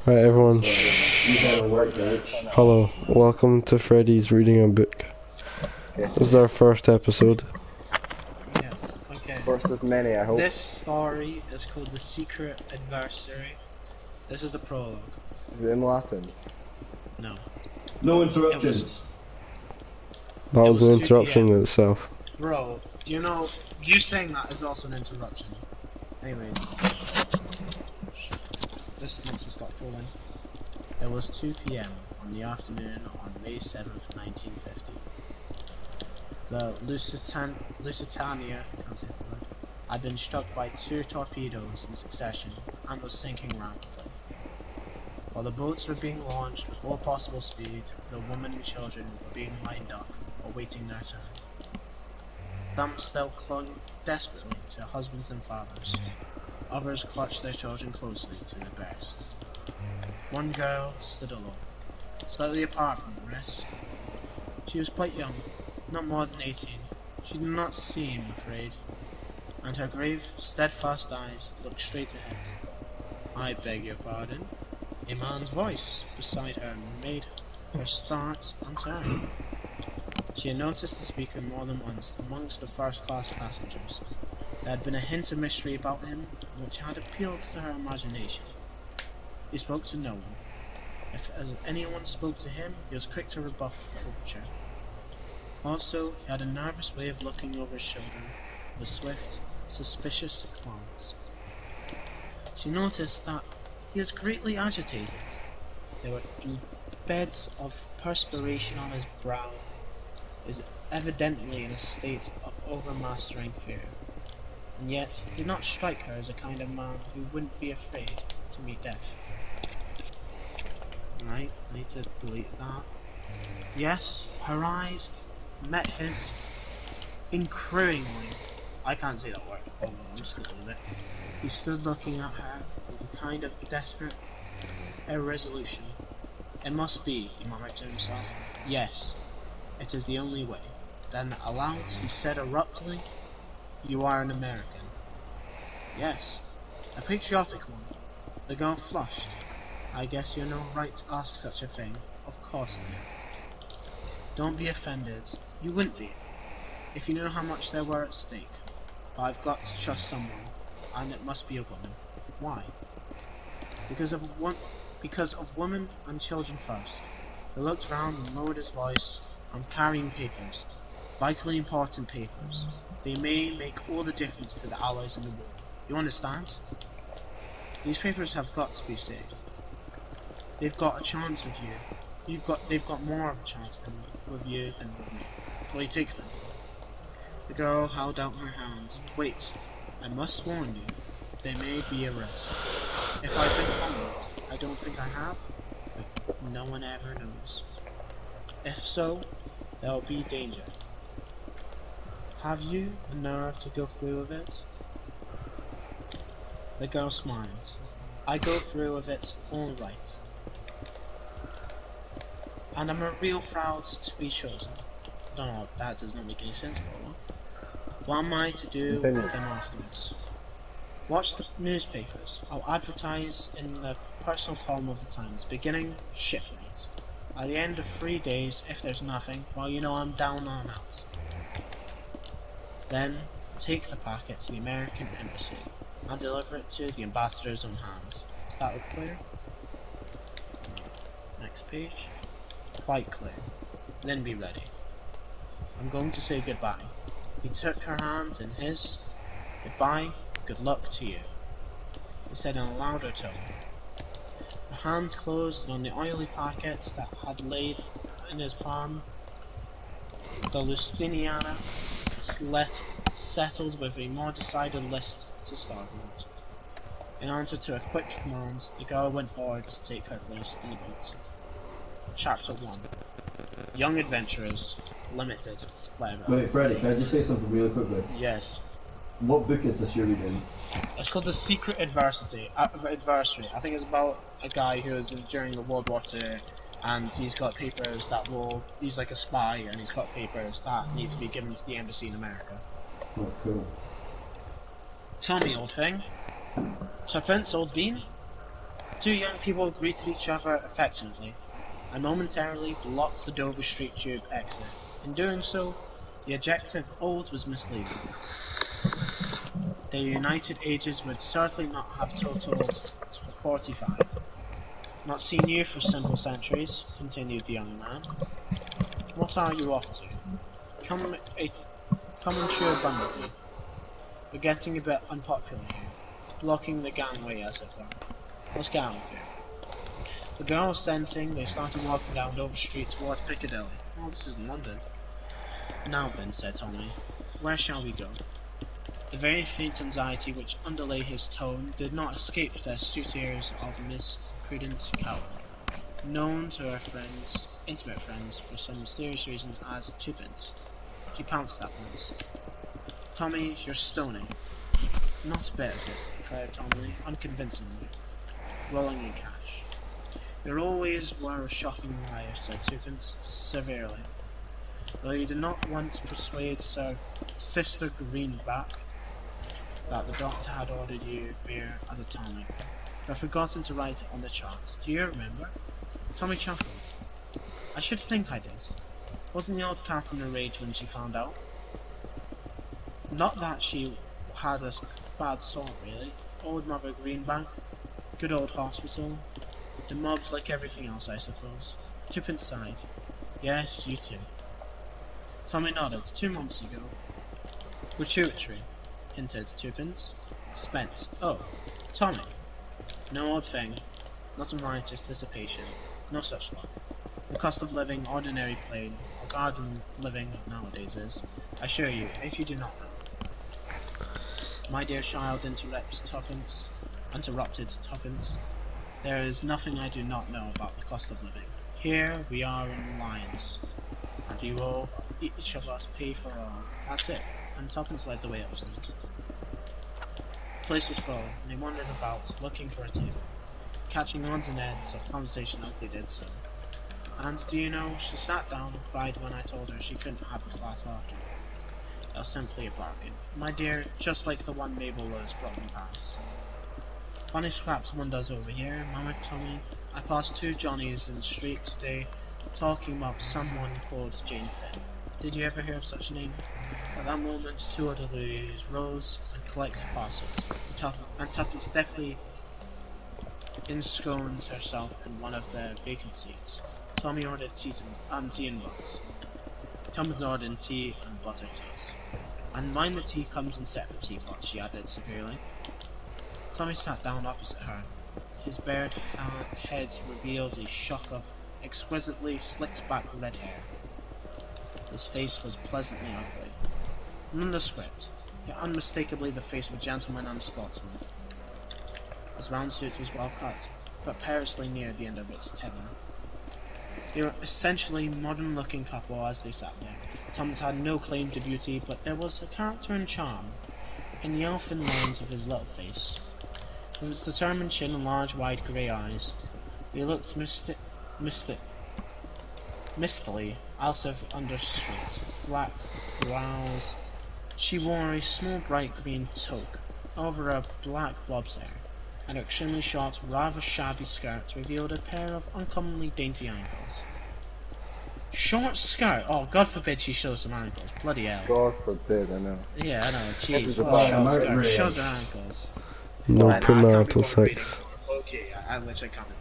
Hi everyone, You better work, bitch. hello, welcome to Freddie's reading a book. This is our first episode. Yeah, okay. First of many, I hope. This story is called The Secret Adversary. This is the prologue. Is it in Latin? No. No interruptions. That It was was an 2 interruption PM. in itself. Bro, do you know, you saying that is also an interruption. Anyways. This needs to stop falling. It was 2 PM on the afternoon on May 7th, 1950. The Lusitania, can't say the word, had been struck by 2 torpedoes in succession and was sinking rapidly. While the boats were being launched with all possible speed, the women and children were being lined up, awaiting their turn. Some still clung desperately to their husbands and fathers. Others clutched their children closely to their breasts. One girl stood alone, slightly apart from the rest. She was quite young, not more than 18. She did not seem afraid, and her grave, steadfast eyes looked straight ahead. "I beg your pardon." A man's voice beside her made her start and turn. She had noticed the speaker more than once amongst the first-class passengers. There had been a hint of mystery about him which had appealed to her imagination. He spoke to no one. If anyone spoke to him, he was quick to rebuff the overture. Also, he had a nervous way of looking over his shoulder with a swift, suspicious glance. She noticed that he was greatly agitated. There were beds of perspiration on his brow. He was evidently in a state of overmastering fear. And yet, he did not strike her as a kind of man who wouldn't be afraid to meet death. Right, I need to delete that. Yes, her eyes met his incurringly. I can't say that word. Oh well, I'm just gonna leave it. He stood looking at her with a kind of desperate irresolution. "It must be," he murmured to himself. "Yes, it is the only way." Then aloud he said abruptly, "You are an American." "Yes, a patriotic one." The girl flushed. "I guess you're no right to ask such a thing." "Of course I am." "Don't be offended. You wouldn't be, if you knew how much there were at stake. But I've got to trust someone, and it must be a woman." "Why?" Because of women and children first." He looked round and lowered his voice. "I'm carrying papers. Vitally important papers. They may make all the difference to the Allies in the war. You understand? These papers have got to be saved. They've got a chance with you. They've got more of a chance with you than with me. Will you take them?" The girl held out her hands. "Wait, I must warn you, there may be a risk. If I've been followed, I don't think I have, but no one ever knows. If so, there will be danger. Have you the nerve to go through with it?" The girl smiled. "I go through with it all right. And I'm real proud to be chosen." I don't know, that does not make any sense, but what am I to do with them afterwards? "Watch the newspapers. I'll advertise in the personal column of the Times, beginning shipmate. At the end of 3 days, if there's nothing, well, you know I'm down and out. Then take the packet to the American embassy and deliver it to the ambassador's own hands." Is that all clear? Next page. "Quite clear. Then be ready. I'm going to say goodbye." He took her hand in his. "Goodbye, good luck to you," he said in a louder tone. Her hand closed on the oily packet that had laid in his palm. The Lusitania settled with a more decided list to starboard. In answer to a quick command, the girl went forward to take her place in the boat. Chapter 1. Young Adventurers, Limited, whatever. Wait, Freddie, can I just say something really quickly? Yes. What book is this you're reading? It's called The Secret Adversary. I think it's about a guy who is during the World War II, and he's got papers he's like a spy, and he's got papers that need to be given to the embassy in America. Oh, cool. Tell me, old thing. Tuppence, old bean? Two young people greeted each other affectionately, and momentarily blocked the Dover Street Tube exit. In doing so, the adjective old was misleading. Their united ages would certainly not have totaled 45. Not seen you for simple centuries, continued the young man. What are you off to? Come and chew abundantly. We're getting a bit unpopular here, blocking the gangway as it were. Let's get out of here. The girl assenting, they started walking down Dover Street toward Piccadilly. Well, this isn't London. Now then, said Tommy, where shall we go? The very faint anxiety which underlay his tone did not escape the astute ears of Miss Prudence Cowell, known to her friends, intimate friends, for some mysterious reason as Twopence. She pounced at once. Tommy, you're stony. Not a bit of it, declared Tommy, unconvincingly, rolling in cash. You always were a shocking liar, said Twopence, severely. Though you did not once persuade Sister Greenback that the doctor had ordered you beer as a tonic. You have forgotten to write it on the chart. Do you remember? Tommy chuckled. I should think I did. Wasn't the old cat in a rage when she found out? Not that she had a bad sort, really. Old Mother Greenbank. Good old hospital. The mob's like everything else, I suppose. Twopence sighed. Yes, you too. Tommy nodded. 2 months ago. Gratuitary, hinted Twopence. Spence. Oh, Tommy. No odd thing. Nothing riotous dissipation. No such luck. The cost of living ordinary plain, or garden living nowadays is, I assure you, if you do not know. My dear child, interrupted Twopence. There is nothing I do not know about the cost of living. Here we are in alliance, and we will each of us pay for all. That's it. And Twopence led the way upstairs. The place was full, and they wandered about, looking for a table, catching odds and ends of conversation as they did so. And do you know, she sat down and cried when I told her she couldn't have the flat after all. It was simply a bargain. My dear, just like the one Mabel was brought from Paris. Funny scraps one does over here, murmured Tommy. I passed 2 Johnnies in the street today, talking about someone called Jane Finn. Did you ever hear of such a name? At that moment, 2 other ladies rose and collected parcels, and Twopence deftly ensconced herself in one of the vacant seats. Tommy ordered tea and buns. Thomas ordered tea and buttered toast. And mind the tea comes in separate teapots, she added severely. Tommy sat down opposite her. His bared head revealed a shock of exquisitely slicked-back red hair. His face was pleasantly ugly. Nondescript, yet unmistakably the face of a gentleman and a sportsman. His round suit was well cut, but perilously near the end of its tether. They were essentially modern-looking couple as they sat there. Thomas had no claim to beauty, but there was a character and charm in the elfin lines of his little face. With its determined chin and large, wide grey eyes, they looked mistily out of understreet. Black brows. She wore a small, bright green toque over her black bob's hair, and her extremely short, rather shabby skirt revealed a pair of uncommonly dainty ankles. Short skirt? Oh, God forbid she shows some ankles. Bloody hell. God forbid, I know. Yeah, I know. Jeez, a what a bad short mountain skirt. Shows range. her ankles. No I can't be premarital bothered reading sex. more. Okay, I literally can't be bothered.